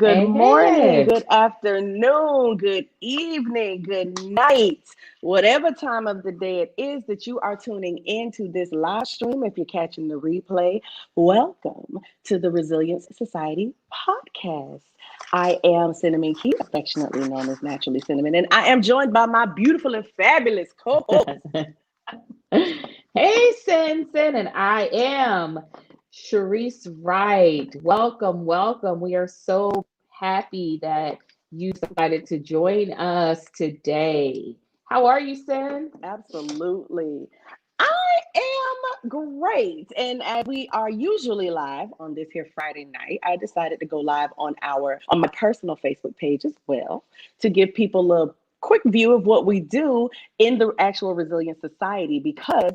Good Hey, morning, hey. good afternoon, good evening, good night, whatever time of the day it is that you are tuning into this live stream. If you're catching the replay, welcome to the Resilience Society podcast. I am Cinnamon Key, affectionately known as Naturally Cinnamon, and I am joined by my beautiful and fabulous co host. Hey, Sin, and I am Sharice Wright. Welcome, welcome. We are so happy that you decided to join us today. How are you, Sin? Absolutely. I am great. And as we are usually live on this here Friday night, I decided to go live on my personal Facebook page as well to give people a quick view of what we do in the actual Resilient Society because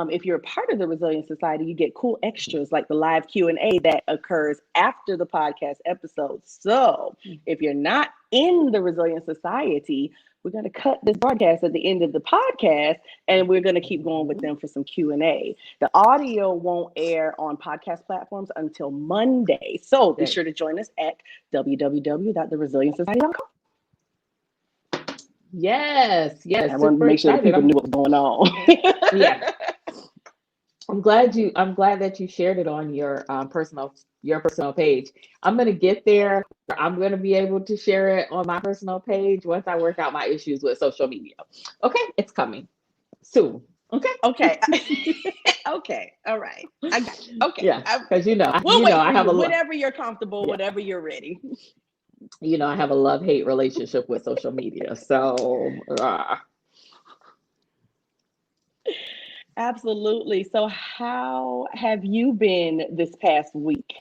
if you're a part of the Resilient Society, you get cool extras like the live Q&A that occurs after the podcast episode. So if you're not in the Resilient Society, we're going to cut this broadcast at the end of the podcast and we're going to keep going with them for some Q&A. The audio won't air on podcast platforms until Monday. So be sure to join us at www.theresiliencesociety.com. Yes, I wanted to super make sure that excited. people knew what was going on. Yeah. I'm glad that you shared it on your personal page. I'm gonna get there. I'm gonna be able to share it on my personal page once I work out my issues with social media. Okay, it's coming soon. Okay. Okay. Okay. All right. I got you. Okay. Yeah, because We'll wait I for have you a whenever you're comfortable, yeah, whenever you're ready. I have a love-hate relationship with social media. So Absolutely. So, how have you been this past week?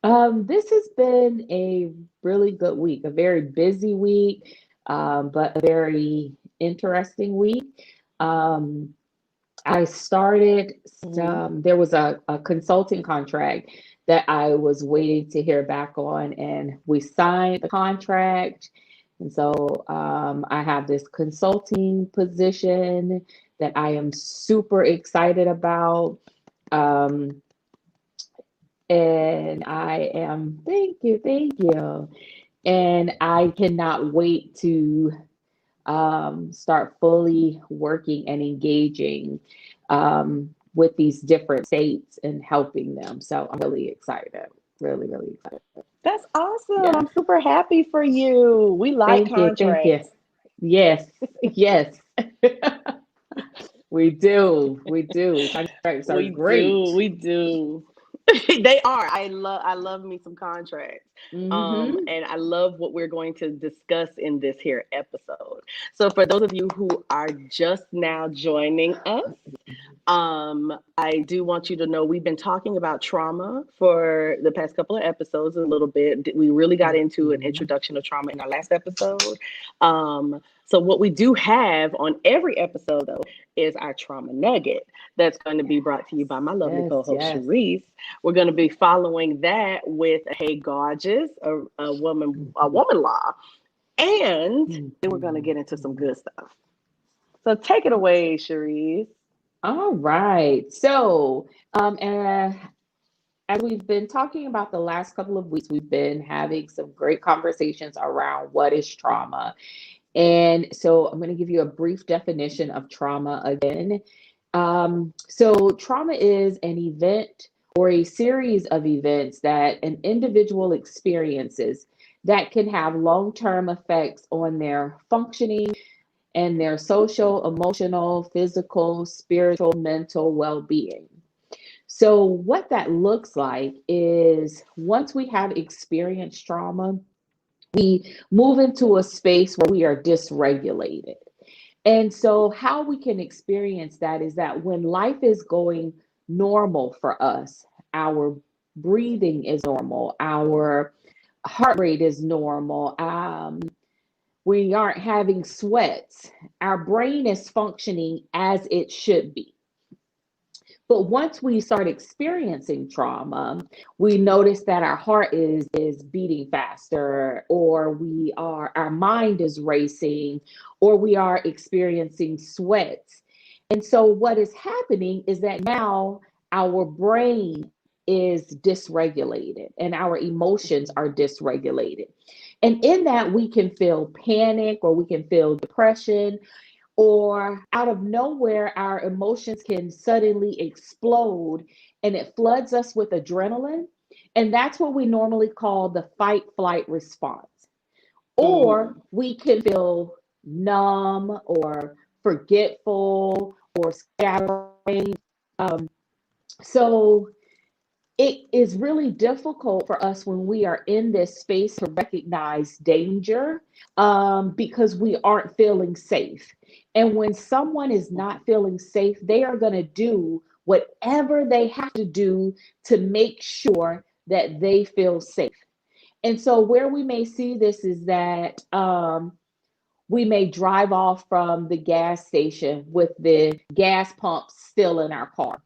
this has been a really good week, a very busy week, but a very interesting week. Um, I started Mhm. there was a consulting contract that I was waiting to hear back on, and we signed the contract. And so I have this consulting position that I am super excited about. Um, and thank you. And I cannot wait to start fully working and engaging with these different states and helping them. So I'm really excited. Really, really excited. That's awesome. Yeah. I'm super happy for you. We like Thank you. Thank you. contracts. Yes. Yes. We do. We do. Contracts are We do. great. We do. They are. I love me some contracts. Mm-hmm. And I love what we're going to discuss in this here episode. So for those of you who are just now joining us, I do want you to know we've been talking about trauma for the past couple of episodes a little bit. We really got into an Mm-hmm. introduction of trauma in our last episode. So what we do have on every episode though is our trauma nugget that's going to be brought to you by my lovely Yes, co-host yes. Sharice. We're going to be following that with Hey Gorgeous, a woman law, and then we're going to get into some Mhm. good stuff. So take it away, Sharice. All right. So, as we've been talking about the last couple of weeks, we've been having some great conversations around what is trauma. And so, I'm going to give you a brief definition of trauma again. So, trauma is an event or a series of events that an individual experiences that can have long term effects on their functioning and their social, emotional, physical, spiritual, mental well being. So, what that looks like is once we have experienced trauma, we move into a space where we are dysregulated. And so, how we can experience that is that when life is going normal for us, our breathing is normal, our heart rate is normal, we aren't having sweats, our brain is functioning as it should be. But once we start experiencing trauma, we notice that our heart is beating faster, or our mind is racing, or we are experiencing sweats. And so what is happening is that now our brain is dysregulated and our emotions are dysregulated. And in that, we can feel panic or we can feel depression, or out of nowhere, our emotions can suddenly explode and it floods us with adrenaline. And that's what we normally call the fight flight response. Or Mm. we can feel numb or forgetful or scattering. Um, so it is really difficult for us when we are in this space to recognize danger, because we aren't feeling safe. And when someone is not feeling safe, they are going to do whatever they have to do to make sure that they feel safe. And so, where we may see this is that we may drive off from the gas station with the gas pump still in our car,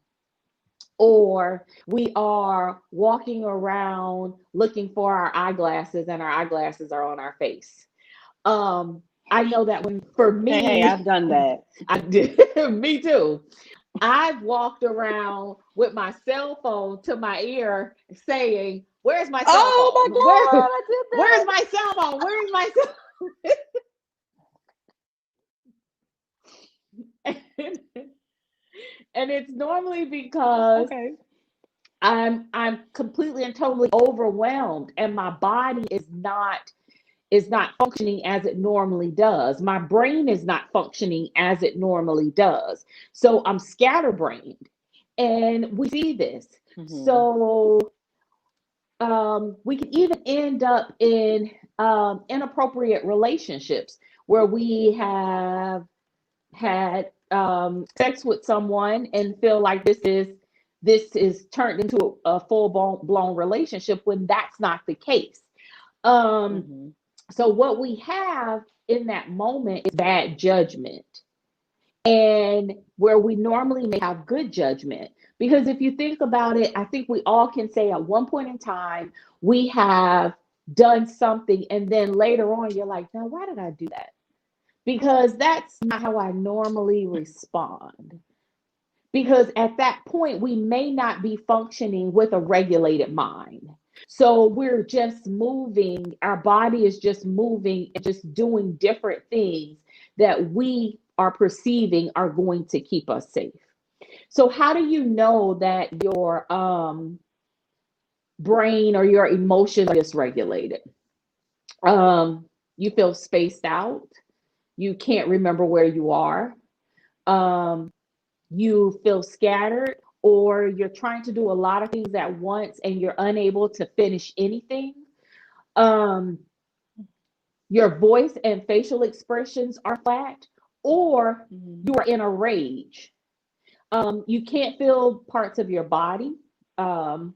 or we are walking around looking for our eyeglasses and our eyeglasses are on our face. I know that when for Hey, me, I've done that. I did, me too. I've walked around with my cell phone to my ear saying, "Where's my cell Oh my phone? God, Where's I my cell phone? Where's my cell?" And it's normally did that. because Okay. I'm completely and totally overwhelmed and my body is not functioning as it normally does. My brain is not functioning as it normally does. So I'm scatterbrained. And we see this. Hmm. So we can even end up in inappropriate relationships where we have had sex with someone and feel like this is turned into a full blown relationship when that's not the case. Um, Hmm. so what we have in that moment is bad judgment, and where we normally may have good judgment. Because if you think about it, I think we all can say at one point in time we have done something, and then later on you're like, now why did I do that? Because that's not how I normally respond. Because at that point, we may not be functioning with a regulated mind. So we're just moving, our body is just moving and just doing different things that we are perceiving are going to keep us safe. So, how do you know that your brain or your emotions are dysregulated? You feel spaced out, you can't remember where you are. Um, you feel scattered, or you're trying to do a lot of things at once and you're unable to finish anything. Um, your voice and facial expressions are flat, or you Hmm. are in a rage. You can't feel parts of your body. Um,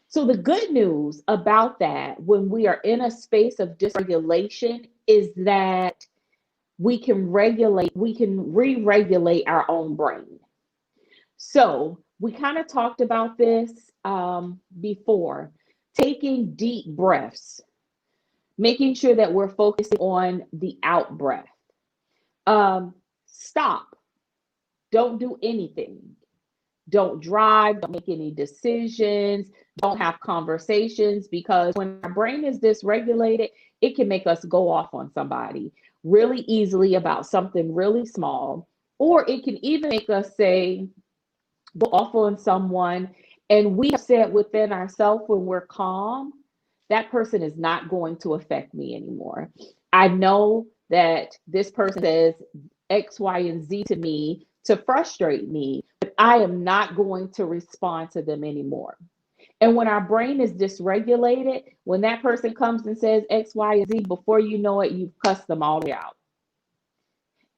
so, the good news about that when we are in a space of dysregulation is that we can re regulate our own brain. So we kind of talked about this before. Taking deep breaths, making sure that we're focusing on the out breath. Stop. Don't do anything. Don't drive. Don't make any decisions. Don't have conversations, because when our brain is dysregulated, it can make us go off on somebody really easily about something really small. Or it can even make us say, go off on someone, and we have said within ourselves when we're calm, that person is not going to affect me anymore. I know that this person says X, Y, and Z to me to frustrate me, but I am not going to respond to them anymore. And when our brain is dysregulated, when that person comes and says X, Y, and Z, before you know it, you've cussed them all the way out.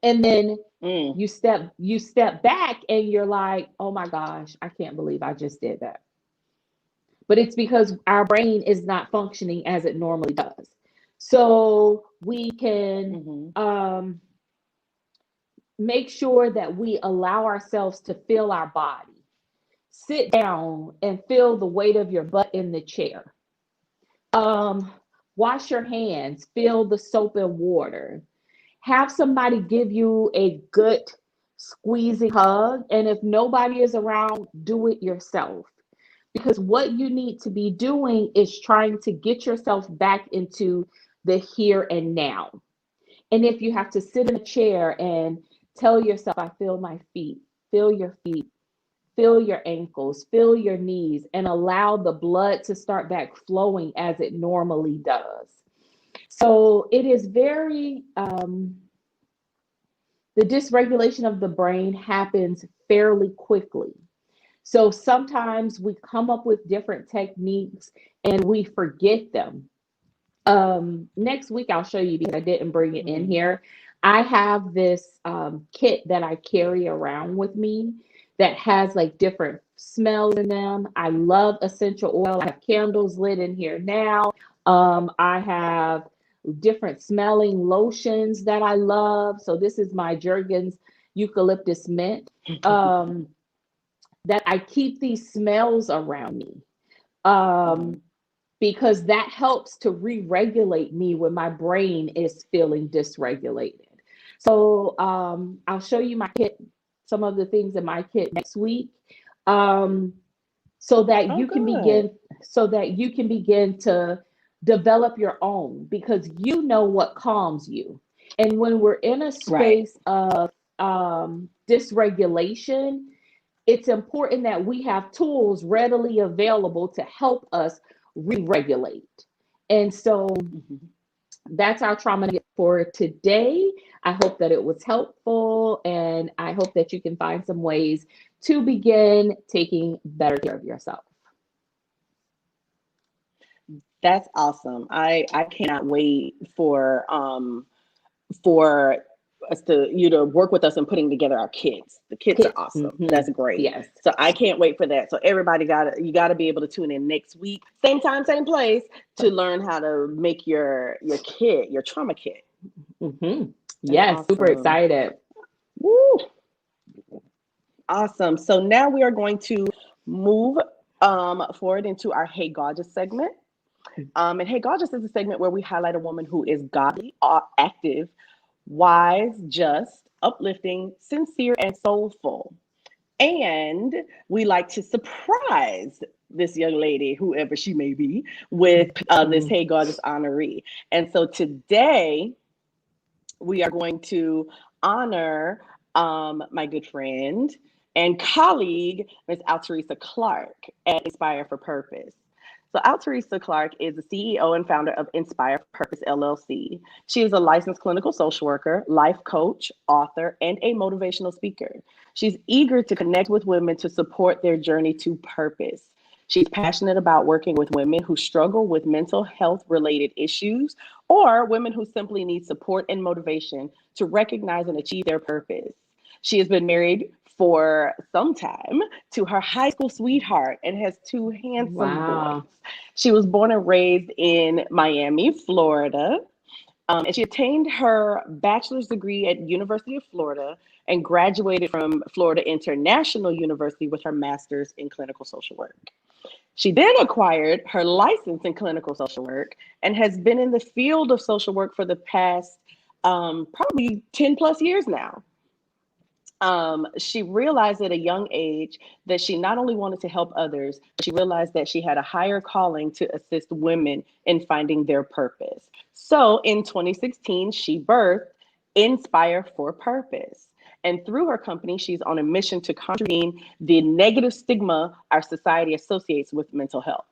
And then Mm. you step back and you're like, oh my gosh, I can't believe I just did that. But it's because our brain is not functioning as it normally does. So we can Hmm. make sure that we allow ourselves to feel our body. Sit down and feel the weight of your butt in the chair. um, Wash your hands, feel the soap and water. Have somebody give you a good squeezy hug. And if nobody is around, do it yourself. Because what you need to be doing is trying to get yourself back into the here and now. And if you have to sit in a chair and tell yourself, I feel my feet, feel your feet, feel your ankles, feel your knees, and allow the blood to start back flowing as it normally does. So it is very, the dysregulation of the brain happens fairly quickly. So sometimes we come up with different techniques and we forget them. Next week, I'll show you because I didn't bring it in Mhm. here. I have this kit that I carry around with me that has like different smells in them. I love essential oil. I have candles lit in here now. I have different smelling lotions that I love. So this is my Jergens eucalyptus mint. Um, that I keep these smells around me. Mhm. Um, because that helps to re-regulate me when my brain is feeling dysregulated. So I'll show you my kit, some of the things in my kit next week, um, so that Oh, you can good. begin, so that you can begin to develop your own, because you know what calms you. And when we're in a Right. space of dysregulation, it's important that we have tools readily available to help us re-regulate. And so Mhm. that's our trauma nugget for today. I hope that it was helpful, and I hope that you can find some ways to begin taking better care of yourself. That's awesome. I cannot wait for us to you to work with us in putting together our kits. The kits are Kits. awesome. That's great. Yes. So I can't wait for that. So everybody got to be able to tune in next week, same time, same place, to learn how to make your kit, your trauma kit. hmm That's Yes. Super awesome. excited. Woo! Awesome. So now we are going to move forward into our Hey Gorgeous segment. And Hey Gorgeous is a segment where we highlight a woman who is godly, active, wise, just, uplifting, sincere, and soulful. And we like to surprise this young lady, whoever she may be, with this Mhm. Hey Gorgeous honoree. And so today we are going to honor my good friend and colleague, Ms. Alterisa Clark at Inspire for Purpose. So, Alterisa Clark is the CEO and founder of Inspire for Purpose LLC. She is a licensed clinical social worker, life coach, author, and a motivational speaker. She's eager to connect with women to support their journey to purpose. She's passionate about working with women who struggle with mental health related issues or women who simply need support and motivation to recognize and achieve their purpose. She has been married for some time to her high school sweetheart and has two handsome boys. Wow. She was born and raised in Miami, Florida, and she obtained her bachelor's degree at University of Florida and graduated from Florida International University with her master's in clinical social work. She then acquired her license in clinical social work and has been in the field of social work for the past probably 10 plus years now. She realized at a young age that she not only wanted to help others, but she realized that she had a higher calling to assist women in finding their purpose. So in 2016, she birthed Inspire for Purpose. And through her company, she's on a mission to contravene the negative stigma our society associates with mental health.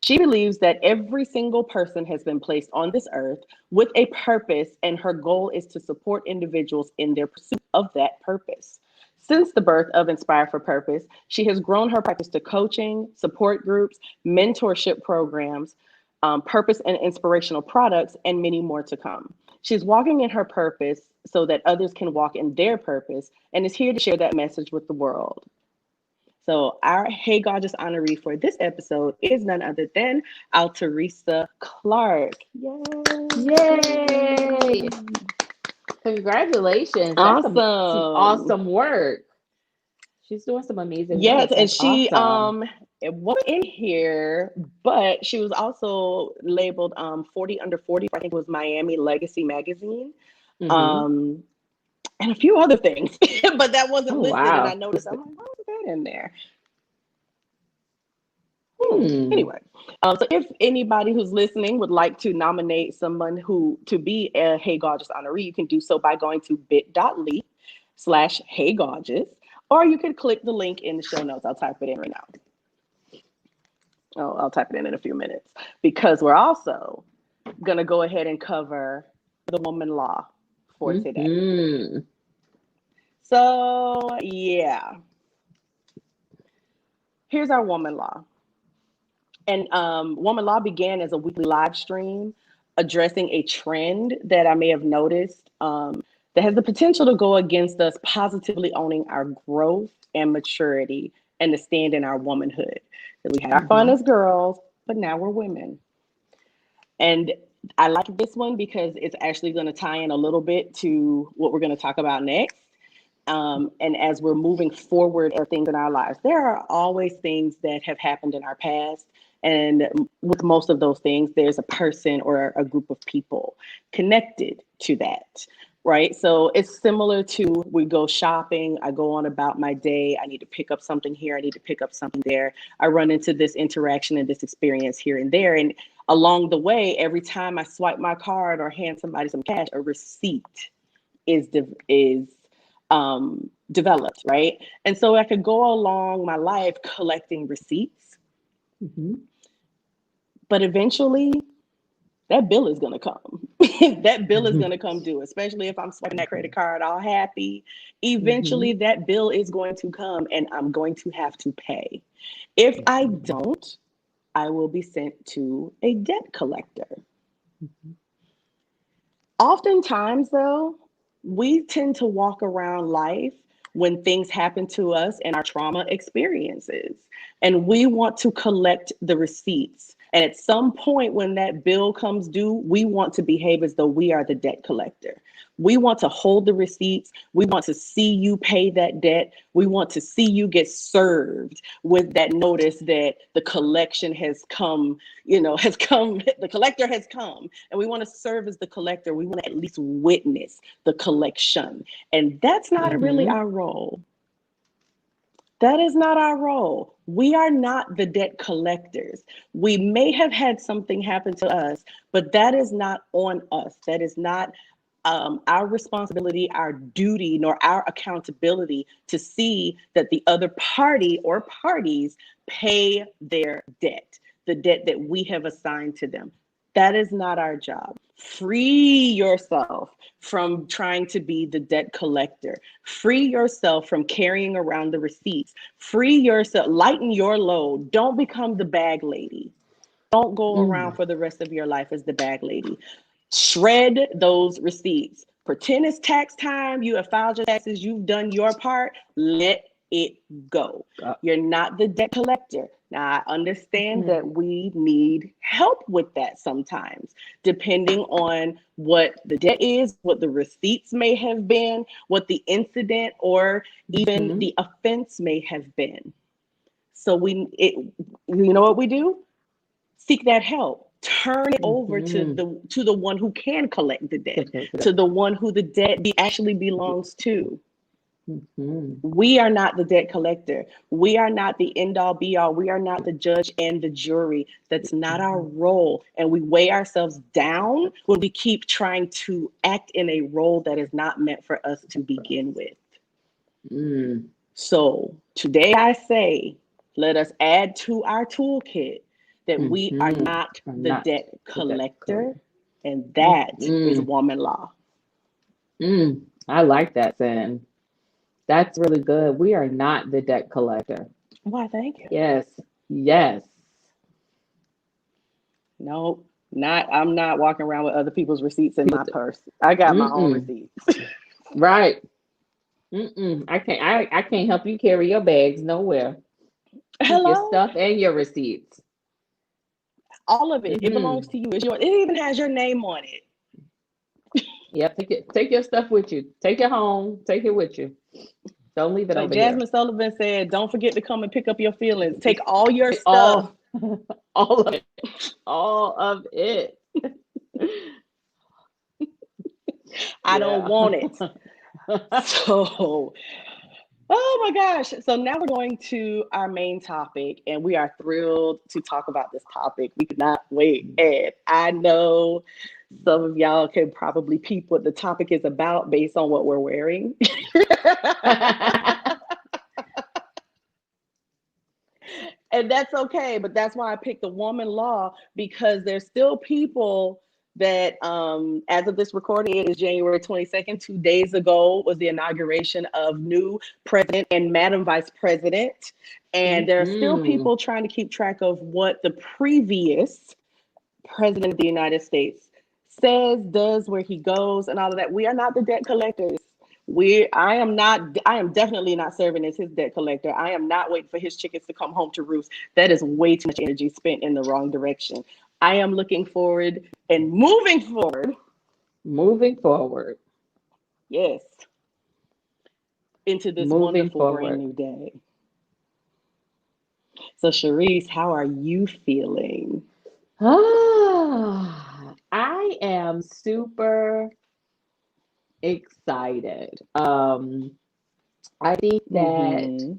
She believes that every single person has been placed on this earth with a purpose, and her goal is to support individuals in their pursuit of that purpose. Since the birth of Inspire for Purpose, she has grown her practice to coaching, support groups, mentorship programs, purpose and inspirational products, and many more to come. She's walking in her purpose so that others can walk in their purpose and is here to share that message with the world. So our Hey Gorgeous honoree for this episode is none other than Alterisa Clark. Yay. Yay! Congratulations. That's some Awesome. awesome work. She's doing some amazing Yes, work. and That's she awesome. it wasn't in here, but she was also labeled 40 under 40 for I think it was Miami Legacy magazine. hmm Um and a few other things, but that wasn't Oh, listed. And I wow. noticed, I'm like, why was that in there? Hmm. Anyway, so if anybody who's listening would like to nominate someone who to be a Hey Gorgeous honoree, you can do so by going to bit.ly/Hey Gorgeous, or you can click the link in the show notes. I'll type it in right now. Oh, I'll type it in a few minutes, because we're also going to go ahead and cover the woman law for today. Hmm. So, yeah, here's our woman law. And Woman Law began as a weekly live stream addressing a trend that I may have noticed that has the potential to go against us positively owning our growth and maturity and to stand in our womanhood. So we had our fun Hmm. as girls, but now we're women. And I like this one because it's actually going to tie in a little bit to what we're going to talk about next. And as we're moving forward at things in our lives, there are always things that have happened in our past. And with most of those things, there's a person or a group of people connected to that, right? So it's similar to we go shopping, I go on about my day, I need to pick up something here, I need to pick up something there. I run into this interaction and this experience here and there. And along the way, every time I swipe my card or hand somebody some cash, a receipt is developed, right? And so I could go along my life collecting receipts, Hmm. but eventually that bill is going to come. That bill is going to come due, especially if I'm swiping that credit card all happy. Hmm. Eventually that bill is going to come and I'm going to have to pay. If I don't, I will be sent to a debt collector. Oftentimes, though, we tend to walk around life when things happen to us and our trauma experiences, and we want to collect the receipts. And at some point, when that bill comes due, we want to behave as though we are the debt collector. We want to hold the receipts. We want to see you pay that debt. We want to see you get served with that notice that the collection has come, has come, the collector has come. And we want to serve as the collector. We want to at least witness the collection. And that's not really Hmm. our role. That is not our role. We are not the debt collectors. We may have had something happen to us, but that is not on us. That is not our responsibility, our duty, nor our accountability to see that the other party or parties pay their debt, the debt that we have assigned to them. That is not our job. Free yourself from trying to be the debt collector. Free yourself from carrying around the receipts. Free yourself, lighten your load. Don't become the bag lady. Don't go around Mm. for the rest of your life as the bag lady. Shred those receipts. Pretend it's tax time. You have filed your taxes. You've done your part. Let it go. Uh, You're not the debt collector. Now, I understand mm. that we need help with that sometimes, depending on what the debt is, what the receipts may have been, what the incident or even Mhm. the offense may have been. So you know what we do? Seek that help. Turn it over to Mhm. the one who can collect the debt, Okay, to good. the one who the debt actually belongs to. Mhm. We are not the debt collector. We are not the end all be all. We are not the judge and the jury. That's not our Mhm. role. And we weigh ourselves down when we keep trying to act in a role that is not meant for us to begin with. Mm. So today I say, let us add to our toolkit that we are Mhm. not I'm the not debt the debt collector, collector. and that is Mm. woman law. Mm. I like that, Sen. That's really good. We are not the debt collector. Why, thank you. Yes. Yes. No, I'm not walking around with other people's receipts in People my say, purse. I got my own mm-mm. receipts. Right. Mm-mm. I can't help you carry your bags nowhere. Keep your Hello? stuff and your receipts. All of it. It belongs Mm-hmm. to you. It's yours. It even has your name on it. Yep. Take your stuff with you. Take it home. Take it with you. Don't leave it Like over here. Jasmine Sullivan said, don't forget to come and pick up your feelings. Take all your Take stuff. all of it. All of it. I don't Yeah. want it. So, oh Oh my gosh. So now we're going to our main topic, and we are thrilled to talk about this topic. We could not wait. And I know some of y'all can probably peep what the topic is about based on what we're wearing. And that's okay, but that's why I picked the woman law, because there's still people that as of this recording, it is January 22nd. 2 days ago was the inauguration of new president and madam vice president, and there are still Mm-mm. people trying to keep track of what the previous president of the United States says, does, where he goes, and all of that. We are not the debt collectors. I am not, I am definitely not serving as his debt collector. I am not waiting for his chickens to come home to roost. That is way too much energy spent in the wrong direction. I am looking forward and moving forward, Moving forward. yes, into this Moving wonderful brand forward. new day. So, Cherise, how are you feeling? I am super excited. I think that Mm-hmm.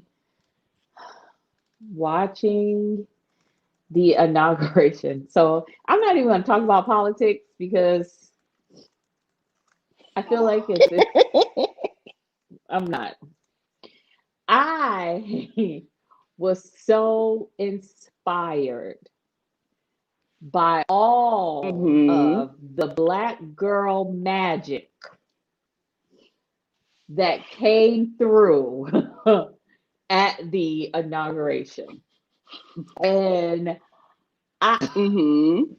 watching the inauguration. So I'm not even going to talk about politics because I feel like it's I'm not. I was so inspired by all Mm-hmm. of the black girl magic that came through at the inauguration. And I Mm-hmm.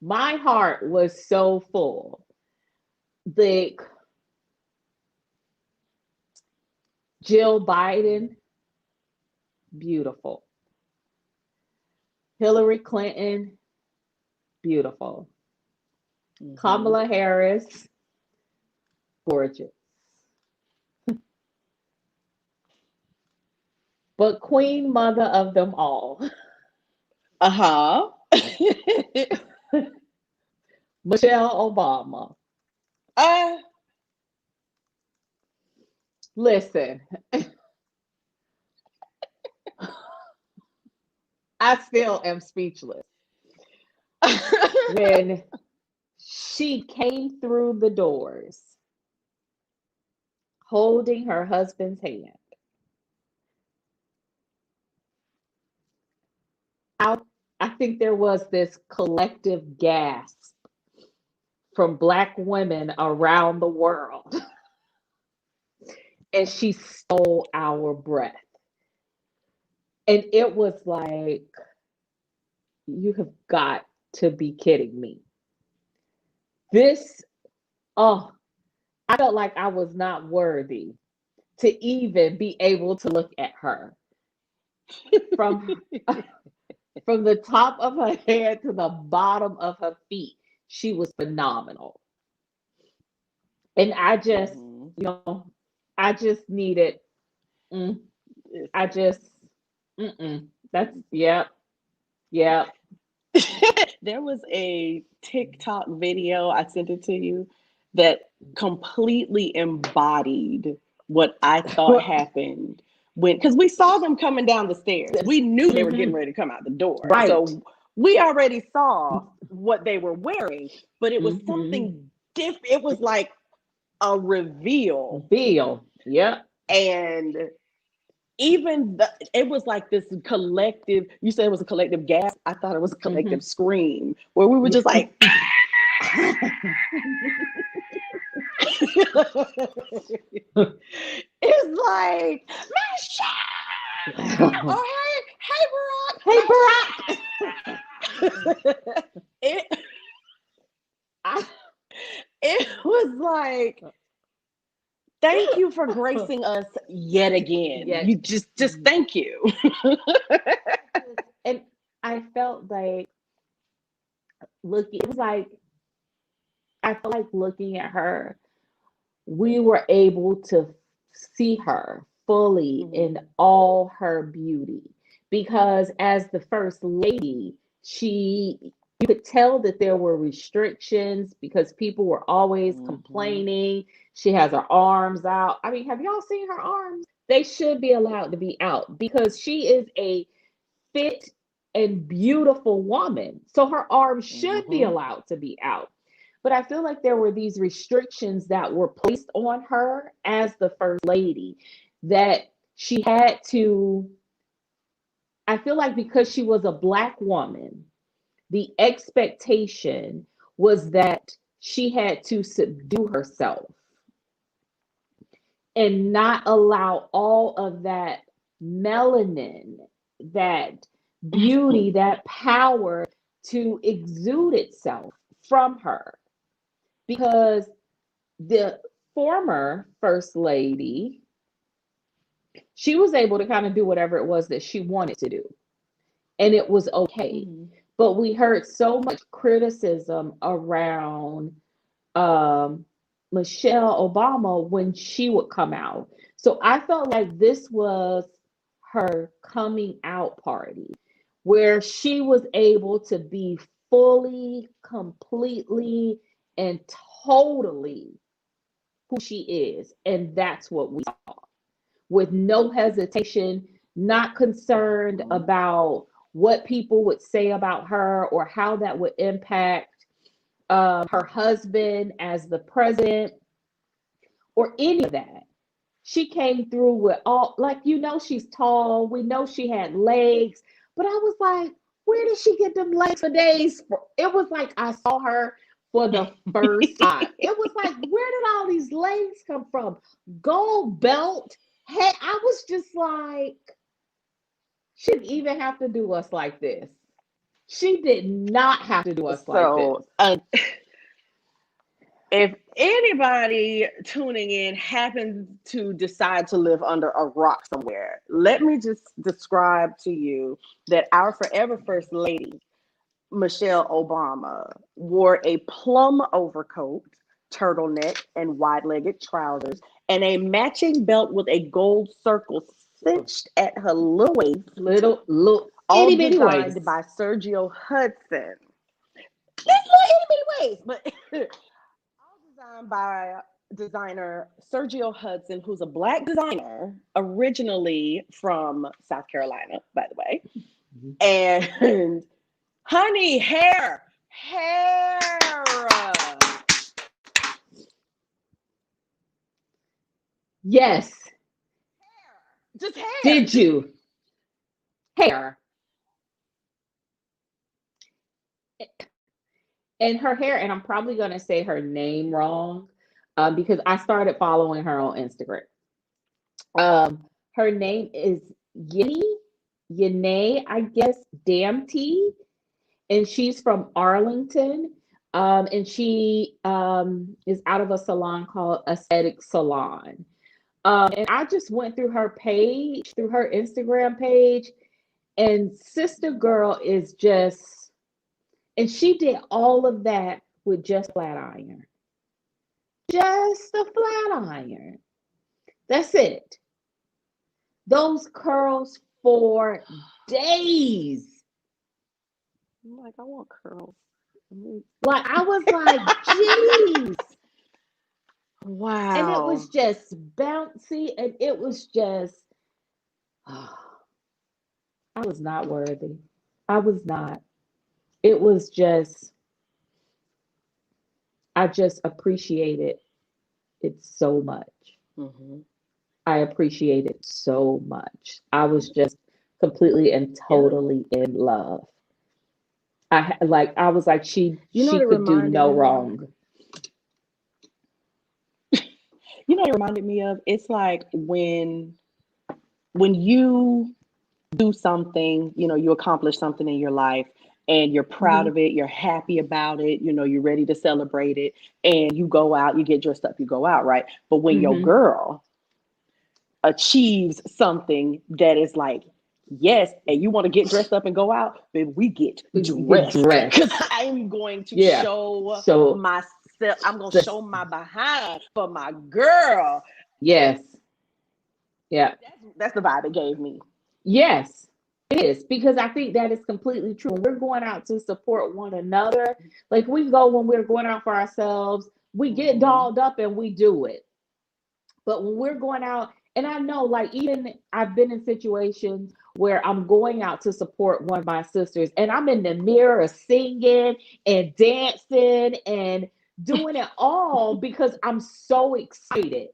my heart was so full. The Jill Biden, beautiful. Hillary Clinton, beautiful. Mm-hmm. Kamala Harris, gorgeous. But Queen Mother of them all, Uh-huh. Michelle Obama. uh, Listen, I still am speechless. When she came through the doors holding her husband's hand, I, I think there was this collective gasp from Black women around the world, and she stole our breath. And it was like, you have got to be kidding me. This, oh, I felt like I was not worthy to even be able to look at her from from the top of her head to the bottom of her feet. She was phenomenal. And I just, mm-hmm. you know, I just needed, mm, I just, that's, yep, yep. There was a TikTok video, I sent it to you, that completely embodied what I thought happened when, because we saw them coming down the stairs. We knew they were getting Mhm. ready to come out the door. Right. So we already saw what they were wearing, but it was Hmm. something different. It was like a reveal. Bill. Yep. And even it was like this collective, you said it was a collective gasp. I thought it was a Hmm. collective scream where we were just like, it's like, Michelle! Oh, Hey, hey, Barack. Barack! it, I, it was like, thank you for gracing us yet again. yet, You just thank you. and I felt like it was like, I felt like looking at her, we were able to see her fully Mhm. in all her beauty. Because as the first lady, she You could tell that there were restrictions because people were always Mm-hmm. complaining. She has her arms out. I mean, have y'all seen her arms? They should be allowed to be out because she is a fit and beautiful woman. So her arms should be Mm-hmm. allowed to be out. But I feel like there were these restrictions that were placed on her as the first lady that she had to, I feel like because she was a Black woman, the expectation was that she had to subdue herself and not allow all of that melanin, that beauty, that power to exude itself from her. Because the former first lady, she was able to kind of do whatever it was that she wanted to do, and it was okay. Mm-hmm. But we heard so much criticism around um, Michelle Obama when she would come out. So I felt like this was her coming out party where she was able to be fully, completely, and totally who she is. And that's what we saw with no hesitation, not concerned Mm-hmm. about what people would say about her or how that would impact her husband as the president or any of that. She came through with all, like, she's tall. We know she had legs, but I was like, where did she get them legs for days? It was like I saw her for the first time. It was like, where did all these legs come from? Gold belt. Hey, I was just like, she didn't even have to do us like this. She did not have to do us like this. So, if anybody tuning in happens to decide to live under a rock somewhere, let me just describe to you that our forever first lady, Michelle Obama, wore a plum overcoat, turtleneck, and wide legged trousers, and a matching belt with a gold circle cinched at her little waist, Little all itty bitty designed waist. by Sergio Hudson. This little itty bitty waist, but all designed by designer Sergio Hudson, who's a Black designer, originally from South Carolina, by the way. And honey, hair. Yes. Just hair. Did you? Hair. And her hair, and I'm probably going to say her name wrong because I started following her on Instagram. Her name is Yene, I guess, Damty, and she's from Arlington. And she is out of a salon called Aesthetic Salon. And I just went through her page, through her Instagram page, and Sister Girl is just, and she did all of that with just flat iron. Just a flat iron. That's it. Those curls for days. I'm like, I want curls. Like I was like, geez. And it Wow. was just bouncy and it was just I was not worthy. I was not. It was just I just appreciated it so much. Mm-hmm. I appreciate it so much. I was just completely and Yeah. totally in love. I was like You know what she it could do reminded no me of? wrong. You know what it reminded me of? It's like when you do something, you accomplish something in your life and you're proud Mhm. of it, you're happy about it, you're ready to celebrate it, and you go out, you get dressed up, you go out, right? But when your Mhm. girl achieves something that is like, yes, and you want to get dressed up and go out, then we get We get dressed because dressed. I'm going to Yeah. show So myself, I'm going to this show my behind for my girl. yes. Yeah. That's the vibe it gave me. Yes. It is, because I think that is completely true. When we're going out to support one another, like we go when we're going out for ourselves, we get Mm-hmm. dolled up and we do it. But when we're going out, and I know, like, even I've been in situations where I'm going out to support one of my sisters, and I'm in the mirror singing and dancing and doing it all because I'm so excited.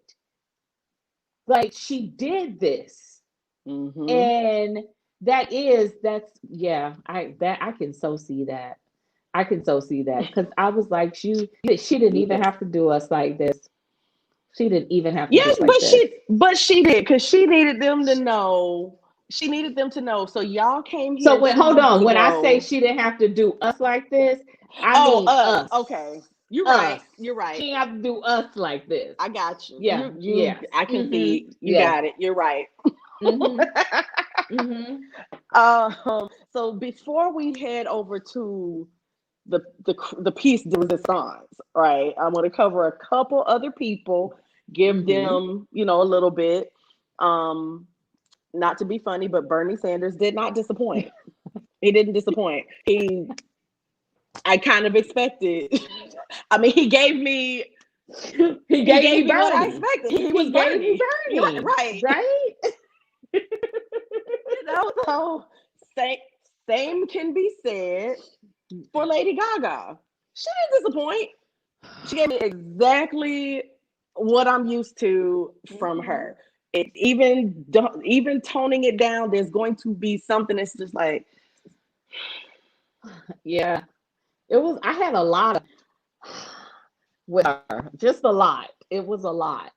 Like, she did this. Mm-hmm. And yeah, I can so see that. I can so see that, because I was like, she didn't even Yes. have to do us like this. She didn't even have to do Yes, it like this. but she did, because she needed them to know. She needed them to know. So y'all came So here when, two hold weeks on, when I say ago. she didn't have to do us like this, I Oh, mean us. us. Okay. You're right. Us. You're She right. didn't have to do us like this. I got you. Yeah, You yes. I can see you Yeah. got it. You're right. Mm-hmm. So before we head over to the piece de resistance, right? I'm going to cover a couple other people, give Mm-hmm. them, a little bit. Um, Not to be funny, but Bernie Sanders did not disappoint. He didn't disappoint. I kind of expected. I mean, He he gave gave me me what I Bernie. expected. He was He gave me Bernie. You're right, Bernie, right. right? So same same can be said for Lady Gaga. She didn't disappoint. She gave me exactly what I'm used to from Mhm. her. It even toning it down, there's going to be something that's just like, Yeah, it was. I had a lot of with her, just a lot. It was a lot.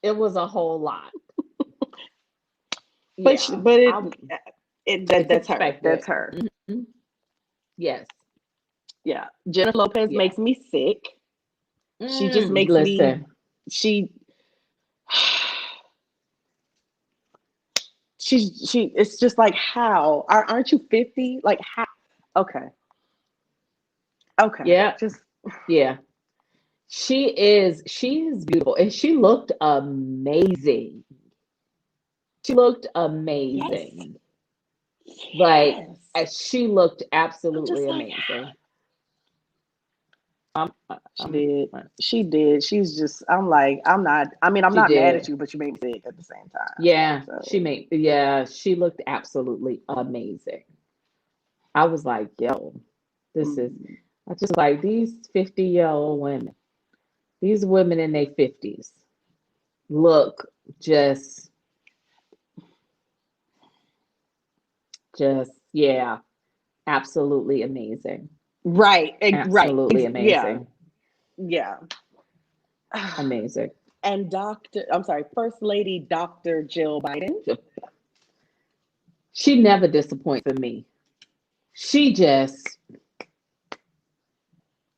It was a whole lot. Yeah, but I that's her. expected. That's her. Mhm. Yes. Yeah. Jennifer Lopez Yeah. makes me sick. She just makes me Listen, she she it's just like, how aren't you 50? Like, how? Okay. Okay. yeah, Just yeah. She is beautiful, and she looked amazing. She looked yes. amazing. Like, Yes. she looked I'm just absolutely like, amazing. she Um, did. She did. She's just, I'm like, I'm she not mad at did. you, but you made me sick at the same time. Yeah, So she looked absolutely amazing. I was like, yo, this is, mm, I just like these 50-year-old women, these women in their 50s look just, yeah, absolutely amazing. right, Absolutely yeah, amazing. yeah. Amazing. And I'm sorry, First Lady Dr. Jill Biden. She never disappoints in me. She just,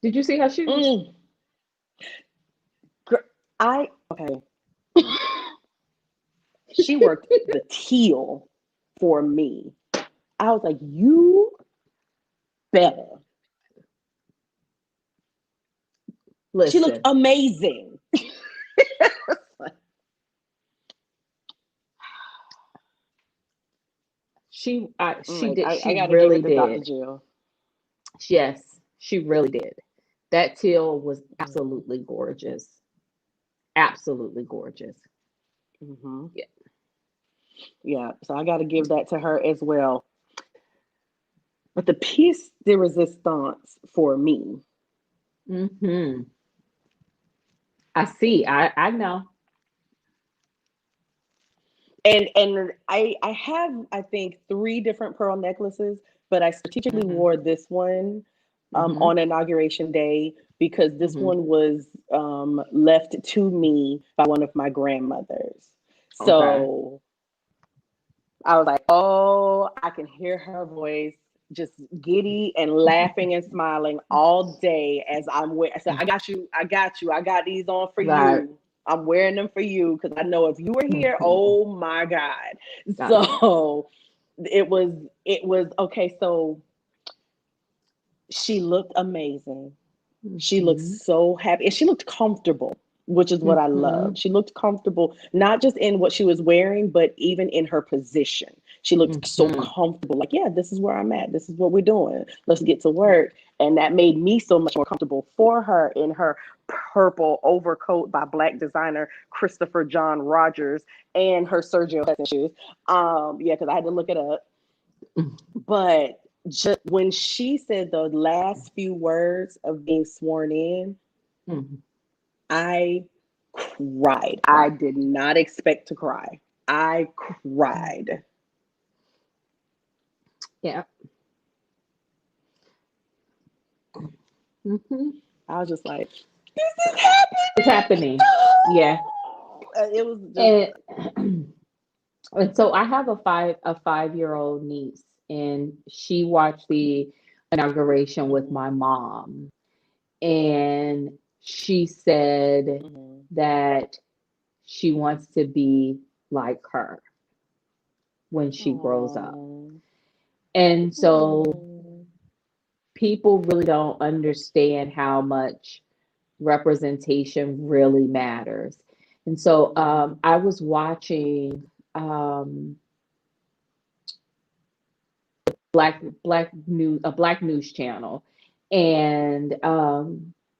did you see her shoes? Mm, okay. She worked the teal for me. I was like, you better. She looked Listen, amazing. I'm like, I she got to give really it to Dr. did. Jill. Yes, she really did. That teal was Mm-hmm. absolutely gorgeous. Absolutely gorgeous. Mm-hmm. Yeah. Yeah, so I got to give that to her as well. But the piece de resistance for me, Hmm. I see. I know. and I have, I think, three different pearl necklaces, but I strategically Hmm. wore this one Hmm. on inauguration day because this Hmm. one was left to me by one of my grandmothers. Okay. So I was like, oh, I can hear her voice just giddy and laughing and smiling all day as I'm wearing. So I got you, I got you, I got these on for Right. you. I'm wearing them for you because I know if you were here, Mhm. oh my God. Got you. So it was okay. So she looked amazing. She looked Hmm. so happy and she looked comfortable, which is what I love. Hmm. She looked comfortable, not just in what she was wearing, but even in her position. She looked so Mm-hmm. comfortable, like, yeah, this is where I'm at. This is what we're doing. Let's get to work. And that made me so much more comfortable for her in her purple overcoat by black designer Christopher John Rogers and her Sergio Hudson shoes. Yeah, because I had to look it up. But just when she said the last few words of being sworn in, Mm-hmm. I cried. I Right. did not expect to cry. I cried. Yeah. Mm-hmm. I was just like, this is happening. It's happening. Yeah. No! It was just, And and so I have a 5-year-old niece, and she watched the inauguration with mhm, my mom, and she said mhm. that she wants to be like her when she grows up. Aw. And so Oh. people really don't understand how much representation really matters. And so I was watching um, black news channel, and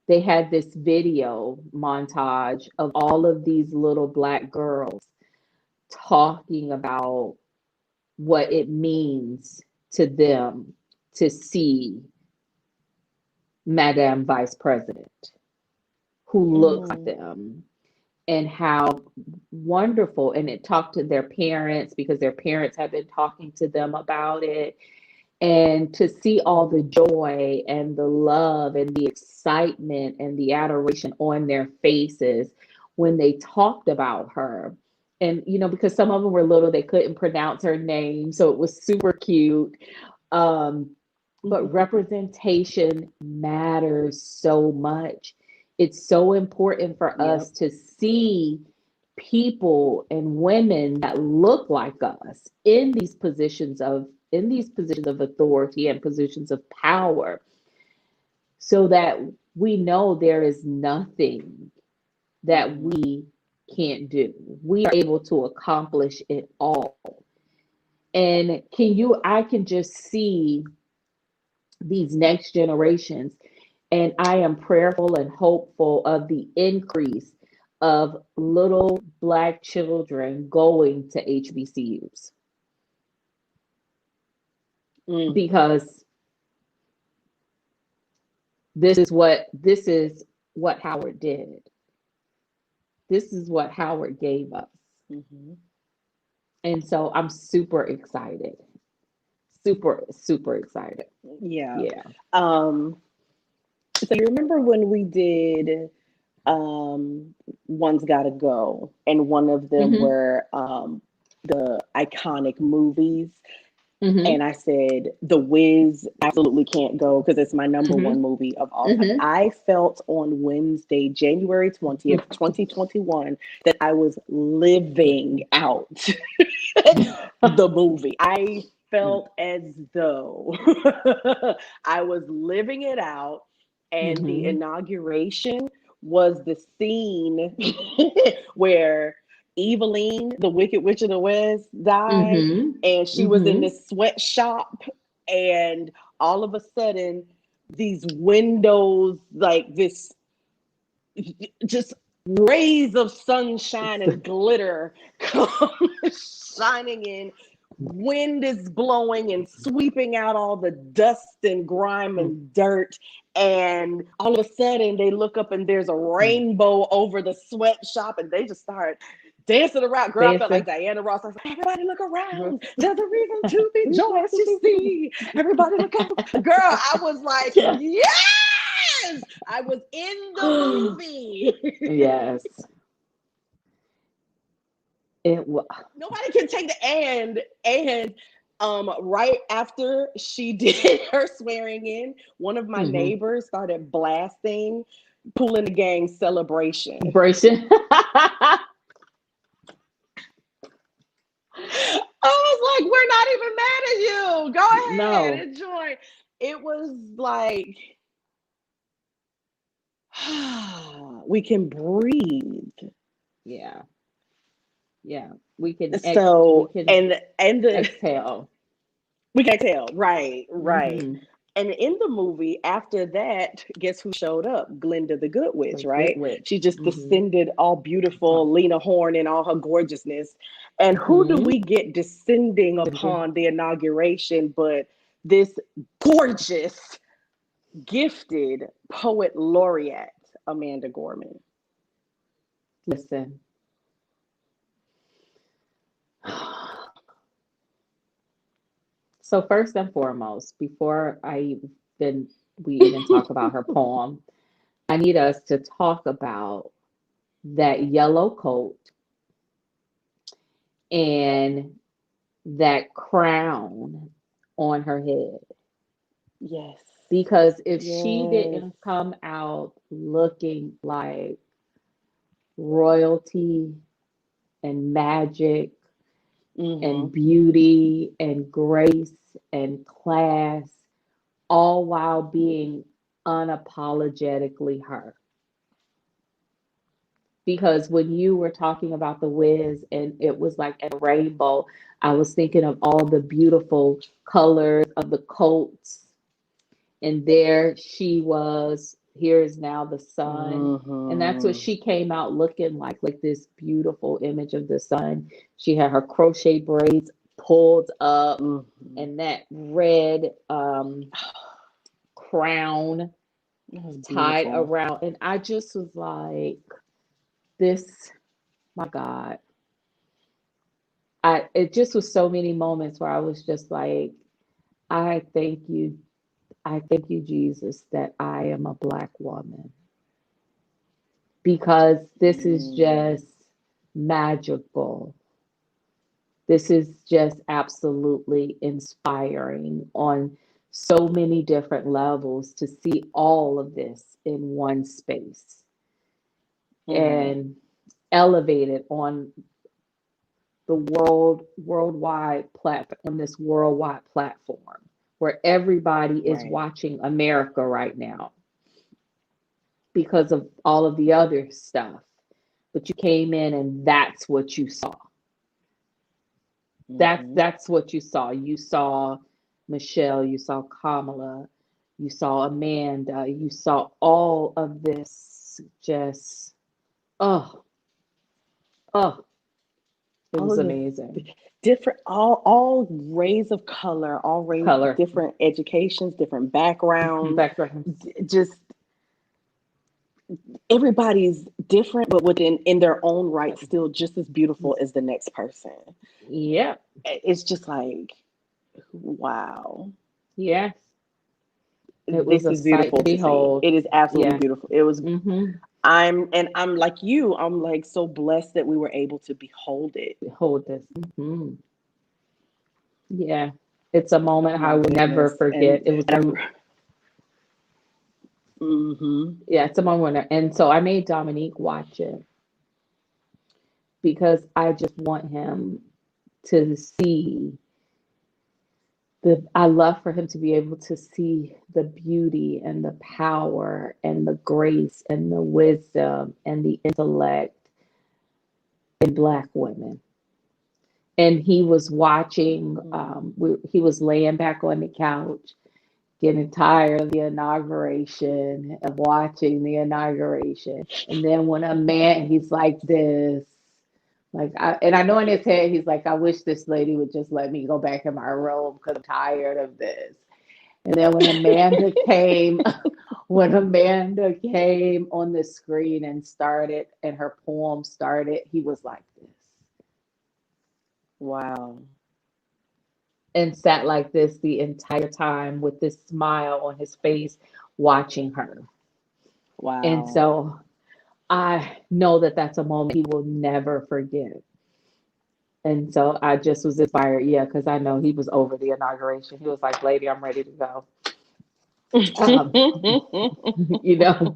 they had this video montage of all of these little black girls talking about what it means to them to see Madam Vice President who looks like Mhm, them, and how wonderful. And it talked to their parents because their parents have been talking to them about it. And to see all the joy and the love and the excitement and the adoration on their faces when they talked about her. And, because some of them were little, they couldn't pronounce her name. So it was super cute. Um, but mhm, representation matters so much. It's so important for yep. us to see people and women that look like us in these positions of authority and positions of power, so that we know there is nothing that Mhm, we can't do. We are able to accomplish it all. And I can just see these next generations, and I am prayerful and hopeful of the increase of little black children going to HBCUs, mm, because this is what Howard did. This is what Howard gave us. mhm. And so I'm super excited. Super, super excited. Yeah. Yeah. Um, so you remember when we did One's Gotta Go, and one of them Hmm. were the iconic movies. And Hmm. I said, The Wiz absolutely can't go because it's my number one Hmm. movie of all time. Hmm. I felt on Wednesday, January 20th, 2021, that I was living out the movie. I felt as though I was living it out, and the Hmm. inauguration was the scene where Eveline, the Wicked Witch of the West, died, Hmm. and she was in Hmm. this sweatshop, and all of a sudden, these windows, like this, just rays of sunshine and glitter come shining in. Wind is blowing and sweeping out all the dust and grime and dirt. And all of a sudden, they look up and there's a rainbow over the sweatshop, and they just start dancing around. Girl, I felt like Dancing. Diana Ross. I was like, everybody look around. There's a reason to be joyous, you see. Everybody look up. Girl, I was like, Yeah. yes! I was in the movie. Yes. It was. Nobody can take the and right after she did her swearing in, one of my Hmm. neighbors started blasting Kool and the Gang Celebration. Embracing. I was like, we're not even mad at you. Go ahead, No. enjoy. It was like, we can breathe. Yeah. Yeah. We So can and the exhale. we can't tell. Right, right. Mm-hmm. And in the movie, after that, guess who showed up? Glinda the Good Witch, The good right? She witch. just Mm-hmm. descended all beautiful, Lena Horne in all her gorgeousness. And who do Mm-hmm. we get descending upon the inauguration but this gorgeous, gifted poet laureate, Amanda Gorman? Listen. So first and foremost, before even we even talk about her poem, I need us to talk about that yellow coat and that crown on her head. Yes, Because if she yes. didn't come out looking like royalty and magic and Mm-hmm. beauty and grace and class, all while being unapologetically her. Because when you were talking about the whiz and it was like a rainbow, I was thinking of all the beautiful colors of the coats. And there she was. Here is now the sun. And that's what Mm-hmm. she came out looking like this beautiful image of the sun. She had her crochet braids pulled up Mm-hmm. and that red crown That was tied beautiful. around. And I just was like, this, my God. It just was so many moments where I was just like, I thank you. I thank you, Jesus, that I am a Black woman because this is Mm. just magical. This is just absolutely inspiring on so many different levels to see all of this in one space Mm-hmm. and elevated on the worldwide platform, on this worldwide platform where everybody is Right. watching America right now because of all of the other stuff. But you came in and that's what you saw. Mm-hmm. That's what you saw. You saw Michelle, you saw Kamala, you saw Amanda, you saw all of this just oh, oh, it All was of the amazing. different, all rays of color, all rays, Color, different educations, different backgrounds. backgrounds. Just everybody's different, but within in their own right, still just as beautiful as the next person. Yep. It's just like, wow, Yes. It was this a is sight beautiful to to see. behold. It is absolutely Yeah. beautiful. It was. Mm-hmm. I'm like you. I'm like so blessed that we were able to behold it. Behold this. Hmm. Yeah. It's a Oh moment I my will never goodness. forget. It was a mm-hmm. yeah, it's a moment and so I made Dominique watch it because I just want him to see I love for him to be able to see the beauty and the power and the grace and the wisdom and the intellect in Black women. And he was watching, he was laying back on the couch, getting tired of the inauguration and watching the inauguration. And then when a man, he's like this, and I know in his head, he's like, I wish this lady would just let me go back in my room because I'm tired of this. And then when Amanda came on the screen and started, and her poem started, he was like this Wow. and sat like this the entire time with this smile on his face, watching her. And Wow. so I know that that's a moment he will never forget. And so I just was inspired, yeah, because I know he was over the inauguration. He was like, "Lady, I'm ready to go." Um,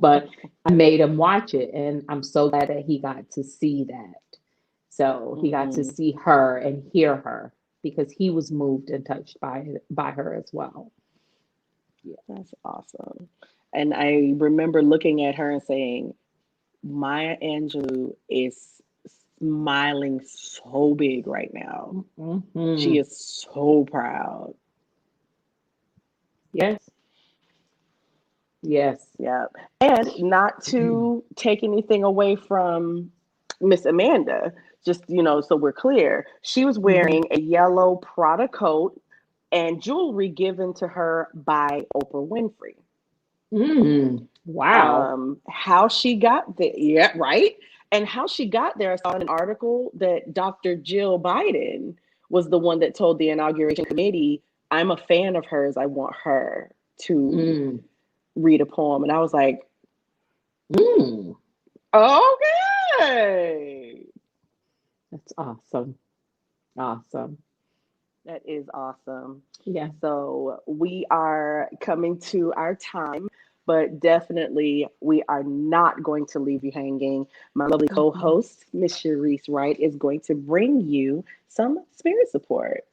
but I made him watch it, and I'm so glad that he got to see that. So he got to hmm see her and hear her because he was moved and touched by her as well. Yeah. That's awesome. And I remember looking at her and saying, Maya Angelou is smiling so big right now. She Mm-hmm. is so proud. Yes. Yes. Yeah. And not to take anything away from Miss Amanda, just, so we're clear, she was Mm-hmm. wearing a yellow Prada coat and jewelry given to her by Oprah Winfrey. Mm. Wow. How she got there, yeah, right? And how she got there, I saw in an article that Dr. Jill Biden was the one that told the inauguration committee, I'm a fan of hers. I want her to Mm. read a poem. And I was like, Mm. okay. That's awesome. Awesome. That is awesome. Yeah. So we are coming to our time, but definitely we are not going to leave you hanging. My lovely Mhm. co-host, Miss Sharice Wright, is going to bring you some spirit support.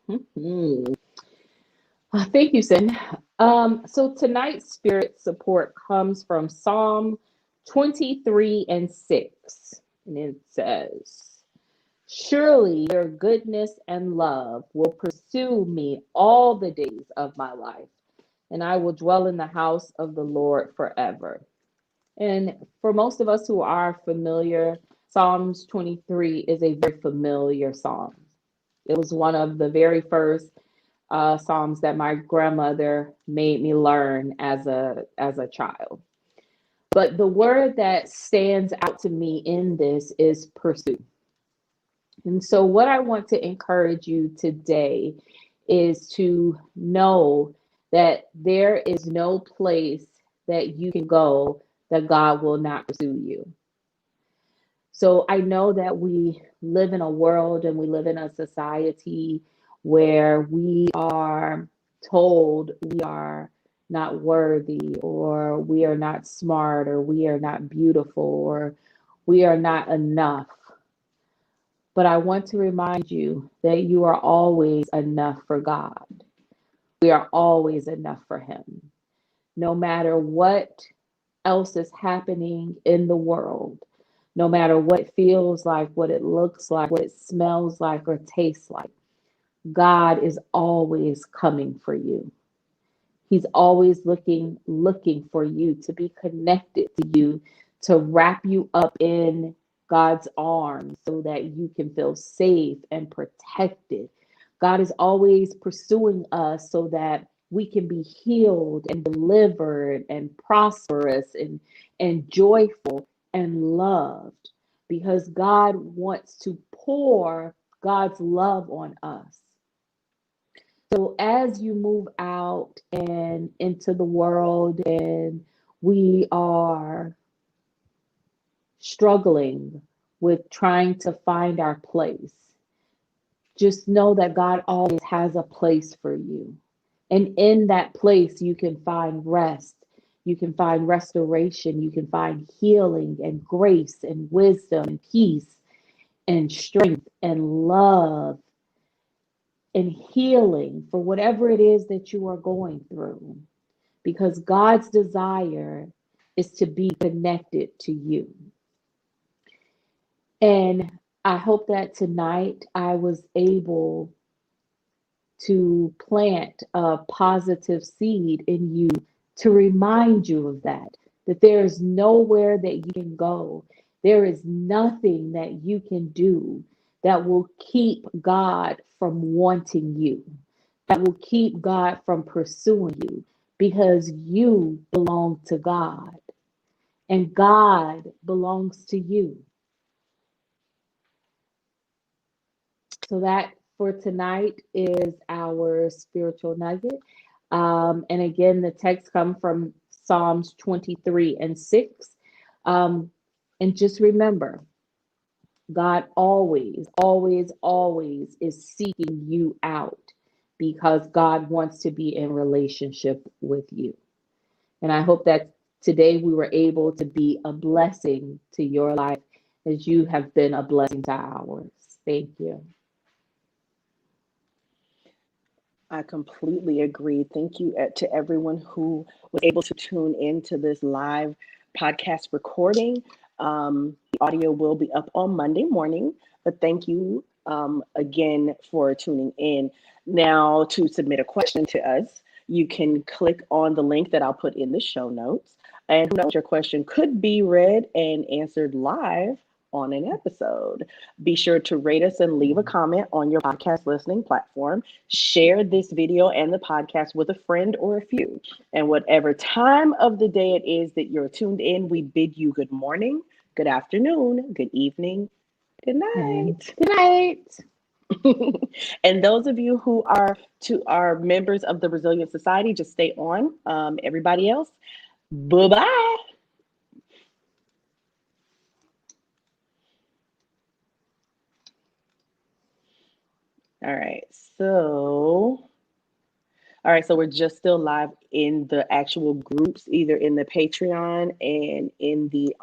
Mhm. Thank you, Sin. So tonight's spirit support comes from Psalm 23 and 6. And it says, surely your goodness and love will pursue me all the days of my life, and I will dwell in the house of the Lord forever. And for most of us who are familiar, Psalms 23 is a very familiar psalm. It was one of the very first psalms that my grandmother made me learn as a child. But the word that stands out to me in this is pursue. And so, what I want to encourage you today is to know that there is no place that you can go that God will not pursue you. So I know that we live in a world and we live in a society where we are told we are not worthy, or we are not smart, or we are not beautiful, or we are not enough. But I want to remind you that you are always enough for God. We are always enough for Him. No matter what else is happening in the world, no matter what it feels like, what it looks like, what it smells like, or tastes like, God is always coming for you. He's always looking for you to be connected to you, to wrap you up in God's arms so that you can feel safe and protected. God is always pursuing us so that we can be healed and delivered and prosperous and joyful and loved, because God wants to pour God's love on us. So as you move out and into the world, and we are struggling with trying to find our place, just know that God always has a place for you. And in that place, you can find rest, you can find restoration, you can find healing and grace and wisdom and peace and strength and love and healing for whatever it is that you are going through, because God's desire is to be connected to you. And I hope that tonight I was able to plant a positive seed in you to remind you of that, that there is nowhere that you can go. There is nothing that you can do that will keep God from wanting you, that will keep God from pursuing you, because you belong to God and God belongs to you. So that for tonight is our spiritual nugget. And again, the text come from Psalms 23 and 6. Um, and just remember, God always, always, always is seeking you out, because God wants to be in relationship with you. And I hope that today we were able to be a blessing to your life as you have been a blessing to ours. Thank you. I completely agree. Thank you to everyone who was able to tune in to this live podcast recording. The audio will be up on Monday morning, but thank you again for tuning in. Now, to submit a question to us, you can click on the link that I'll put in the show notes. And who knows, your question could be read and answered live on an episode. Be sure to rate us and leave a comment on your podcast listening platform. Share this video and the podcast with a friend or a few. And whatever time of the day it is that you're tuned in, we bid you good morning, good afternoon, good evening, good And night. good night. And those of you who are members of the Resilient Society, just stay on. Everybody else, bye-bye. All right, so we're just still live in the actual groups, either in the Patreon and in the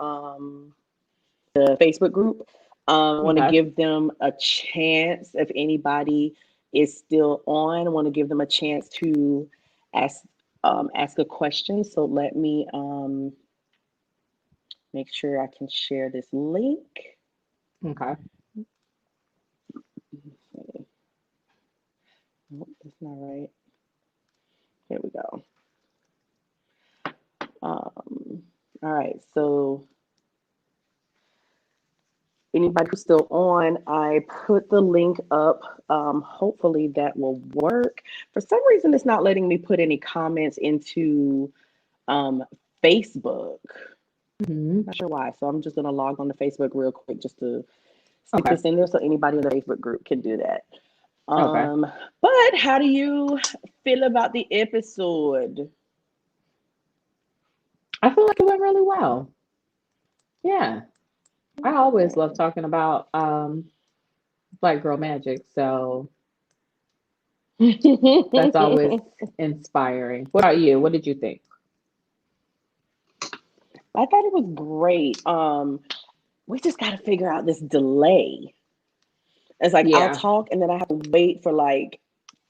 Facebook group. I want to Okay. give them a chance. If anybody is still on, I want to give them a chance to ask ask a question. So let me make sure I can share this link. Okay. Nope, that's not right. Here we go. All right, so anybody who's still on, I put the link up. Hopefully that will work. For some reason, it's not letting me put any comments into Facebook. Mm-hmm. Not sure why. So I'm just going to log on to Facebook real quick just to stick Okay. this in there so anybody in the Facebook group can do that. Okay. But how do you feel about the episode? I feel like it went really well. Yeah. I always love talking about Black Girl Magic, so that's always inspiring. What about you? What did you think? I thought it was great. We just got to figure out this delay. It's like I'll Yeah. talk and then I have to wait for like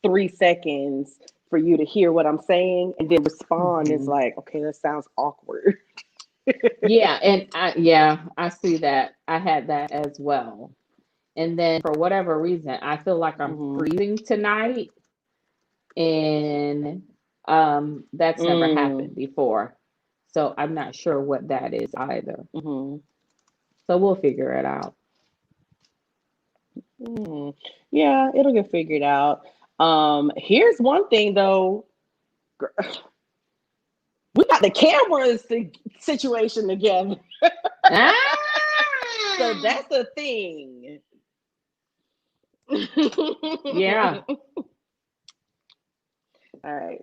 3 seconds for you to hear what I'm saying and then respond. It's Hmm. like, okay, that sounds awkward. Yeah, and I see that. I had that as well. And then for whatever reason, I feel like I'm Mm-hmm. freezing tonight, and that's never Mm, happened before. So I'm not sure what that is either. mm-hmm. So we'll figure it out. Mm. Yeah, it'll get figured out. Here's one thing though. We got the cameras situation together. So Ah! that's a thing. Yeah. All right.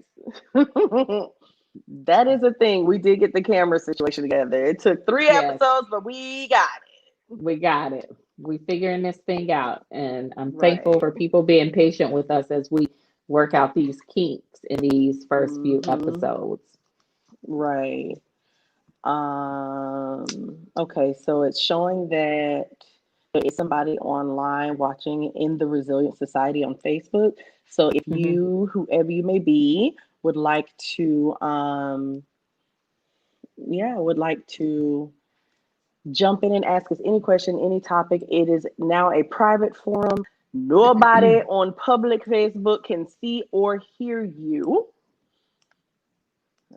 That is a thing. We did get the camera situation together. It took 3 Yes. episodes, but we got it. We got it. We figuring this thing out, and I'm thankful Right. for people being patient with us as we work out these kinks in these first few Mm-hmm. episodes. Right. Okay, so it's showing that there is somebody online watching in the Resilient Society on Facebook. So if Hmm. you, whoever you may be, would like to, would like to jump in and ask us any question, any topic, it is now a private forum. Nobody on public Facebook can see or hear you.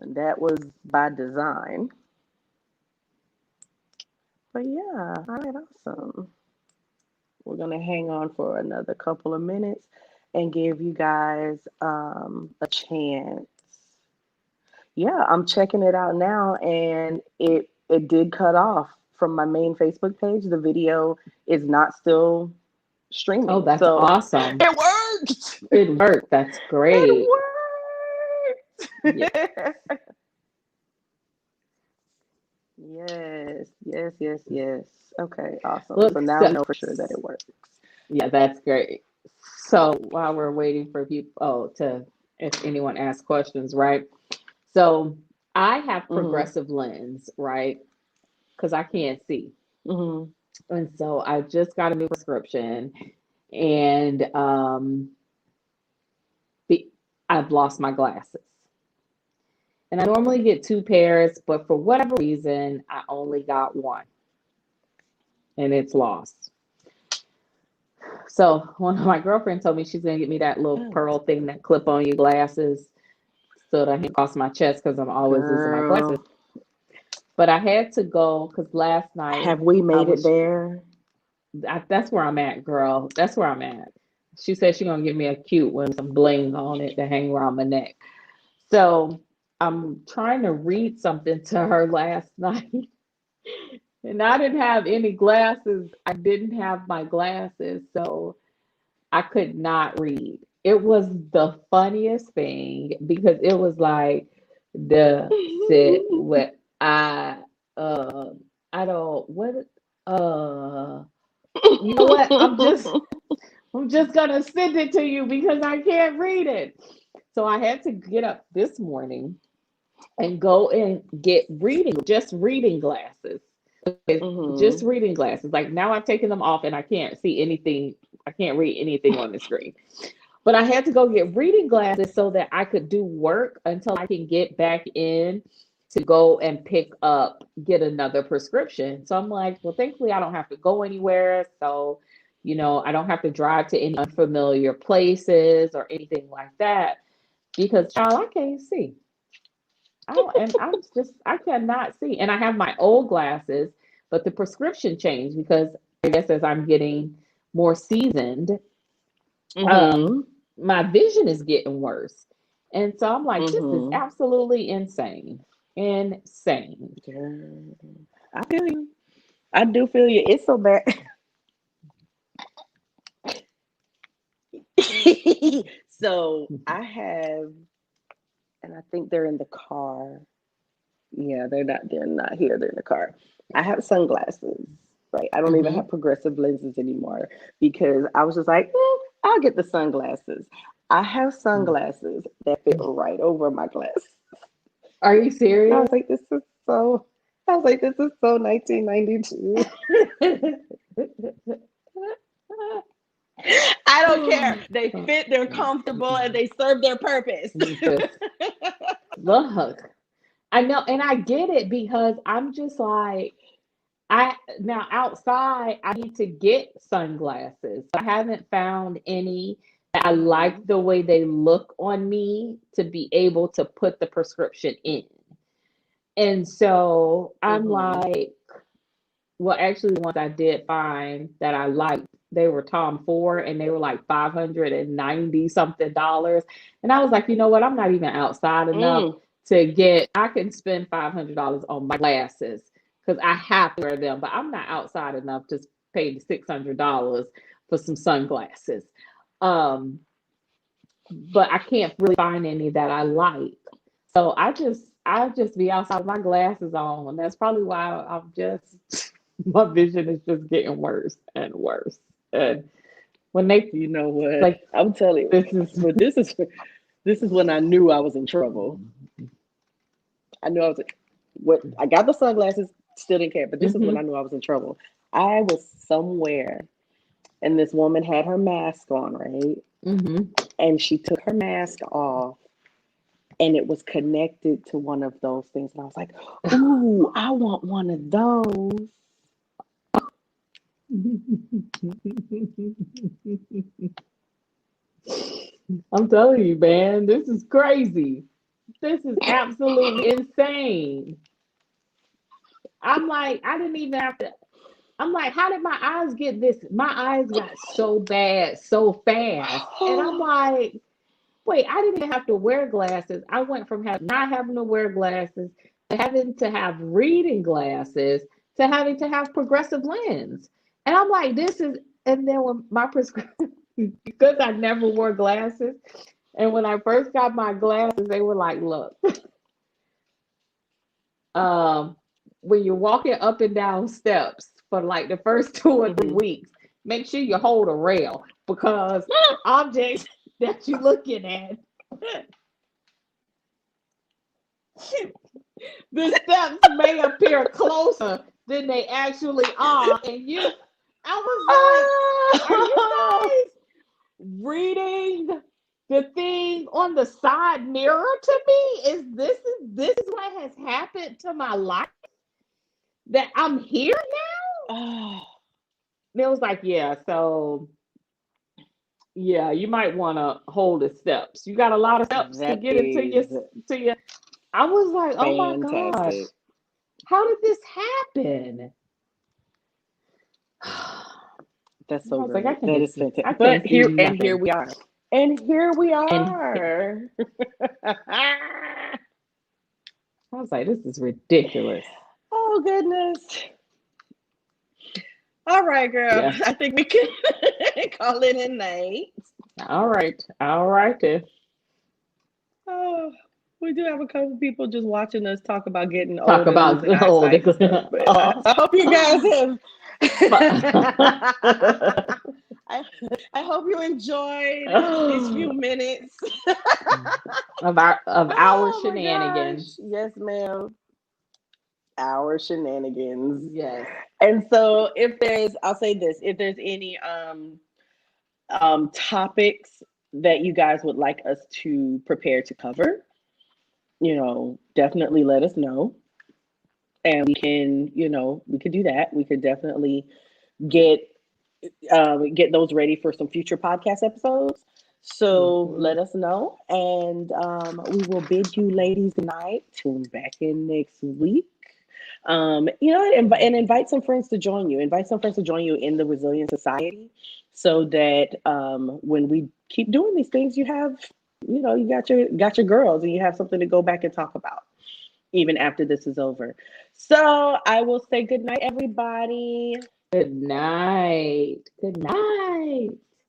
And that was by design. But yeah, all right, awesome. We're going to hang on for another couple of minutes and give you guys a chance. Yeah, I'm checking it out now, and it did cut off from my main Facebook page. The video is not still Oh, streaming, that's so awesome. it worked. It worked. That's great. Yeah. It worked. Yes, yes, yes, yes. Okay, awesome. So Look, now we know for sure that it works. yeah, that's great. So while we're waiting for people, to, if anyone asks questions, right? So I have Mm-hmm. progressive lens, right? Because I can't see. Mm-hmm. And so I just got a new prescription, and the, I've lost my glasses. And I normally get two pairs, but for whatever reason, I only got one. and it's lost. So one of my girlfriends told me she's gonna get me that little Oh, pearl thing that clip on your glasses so that I can cross my chest because I'm always losing my glasses. girl, But I had to go because last night have we I made it was there? that's where I'm at, girl. That's where I'm at. She said she's gonna give me a cute one, some bling on it to hang around my neck. So I'm trying to read something to her last night. And I didn't have any glasses. I didn't have my glasses, so I could not read. It was the funniest thing because it was like the sit with I uh I don't what uh you know what? I'm just gonna send it to you because I can't read it. So I had to get up this morning and go and get just reading glasses. Just Mm-hmm. reading glasses. Like now I've taken them off and I can't see anything. I can't read anything on the screen. But I had to go get reading glasses so that I could do work until I can get back in to go and get another prescription. So I'm like, well, thankfully I don't have to go anywhere. So, I don't have to drive to any unfamiliar places or anything like that because, child, I can't see. I cannot see. And I have my old glasses, but the prescription changed because I guess as I'm getting more seasoned, um, Mm-hmm. my vision is getting worse. And so I'm like, this is Mm-hmm. absolutely insane. Insane. Girl, I feel you. I do feel you. It's so bad. So I have, and I think they're in the car. Yeah, they're not. They're not here. They're in the car. I have sunglasses. Right. I don't even Hmm. have progressive lenses anymore because I was just like, I'll get the sunglasses. I have sunglasses that fit right over my glasses. Are you I was serious? like, this is so. I was like, this is so 1992. I don't care. They fit, they're comfortable, and they serve their purpose. Just look. I know, and I get it because I'm just like, I now outside, I need to get sunglasses. I haven't found any that I like Mhm. the way they look on me to be able to put the prescription in. And so I'm Mhm. like, well, actually, the ones I did find that I liked, they were Tom Ford and they were like 590 something dollars. And I was like, you know what? I'm not even outside enough Mm. I can spend $500 on my glasses because I have to wear them, but I'm not outside enough to pay the $600 for some sunglasses. Um, but I can't really find any that I like. So I just be outside with my glasses on. And that's probably why I'm just my vision is just getting worse and worse. And when they You know what? like I'm telling you. this is But this is when I knew I was in trouble. I knew I was. What I got the sunglasses, still didn't care. But this is when I hmm knew I was in trouble. I was somewhere, and this woman had her mask on, right? hmm And she took her mask off, and it was connected to one of those things. And I was like, "Ooh, I want one of those." I'm telling you, man, this is crazy. This is absolutely insane. I'm like, I didn't even have to. I'm like, how did my eyes get this? My eyes got so bad so fast. And I'm like, wait, I didn't even have to wear glasses. I went from not having to wear glasses to having to have reading glasses to having to have progressive lens. And I'm like, and then when my prescription, because I never wore glasses, and when I first got my glasses, they were like, look, um, when you're walking up and down steps for like the first 2 or 3 weeks, make sure you hold a rail because the objects that you're looking at, the steps may appear closer than they actually are. I was like, are you guys reading the thing on the side mirror to me? Is this what has happened to my life? That I'm here Oh. it was like, yeah, so yeah, you might want to hold the steps. You got a lot of steps to That get into your is to your. I was like, oh my gosh, fantastic. how did this happen? That's I so was like, I great. can That is just, I fantastic. can't But see here nothing. we are. And here we And are. I was like, this is ridiculous. Oh goodness. All right, girl. Yeah. I think we can call it a night. All right. All right then. Oh, we do have a couple people just watching us talk about getting Talk old and about losing old. eyesight and stuff. But I hope you guys have. I, I hope you enjoyed these few minutes. of our Oh my gosh. shenanigans. Yes, ma'am. Our shenanigans. Yes. And so I'll say this, if there's any topics that you guys would like us to prepare to cover, definitely let us know. And we could do that. We could definitely get get those ready for some future podcast episodes. So Mhm. let us know, and we will bid you ladies good night. Tune back in next week. And invite some friends to join you. Invite some friends to join you in the Resilient Society, so that when we keep doing these things, you got your girls, and you have something to go back and talk about even after this is over. So I will say good night, everybody. Good night. Good night.